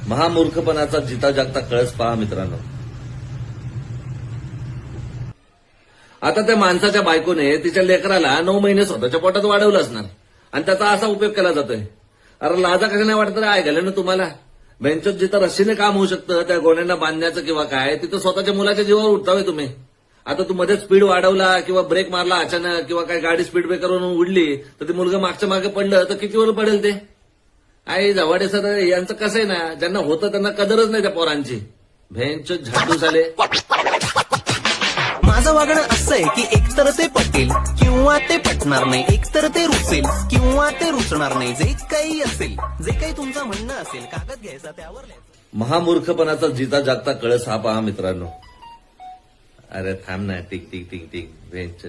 महामूर्खपणाचा जिता जागता कळस पहा मित्रांनो. आता त्या माणसाच्या बायकोने तिच्या लेकराला 9 महिने स्वतःच्या पोटात वाढवलं असणार आणि त्याचा असा उपयोग केला जातोय. अरे लाजा कशा नाही वाटत रे ऐकायला ना तुम्हाला. बेंचोत जिथं रस्सीने काम होऊ शकतं त्या गोण्यांना बांधण्याचं किंवा काय तिथं स्वतःच्या मुलाच्या जीवावर उठतावे तुम्ही. आता तू मध्ये स्पीड वाढवला किंवा ब्रेक मारला अचानक किंवा काय गाडी स्पीड ब्रेकरवरून उडली तर ते मुलगा मागच्या मागे पडलं तर किती वर पडेल ते. आई जवाडे सर यांचं कसं आहे ना, ज्यांना होतं त्यांना कदरच नाही त्या पोरांची. भेंचो झाडू झाले. माझं वागणं असं आहे की एकतर ते पटेल किंवा ते पटणार नाही, एकतर ते रुचेल किंवा ते रुचणार नाही. जे काही असेल, जे काही तुमचं म्हणणं असेल, कागद घ्यायचा त्यावर लिहायचं. महामूर्खपणाचा जिता जागता कळस हा पहा मित्रांनो. अरे थांब ना, टिक टिक टिक टिक भेंच.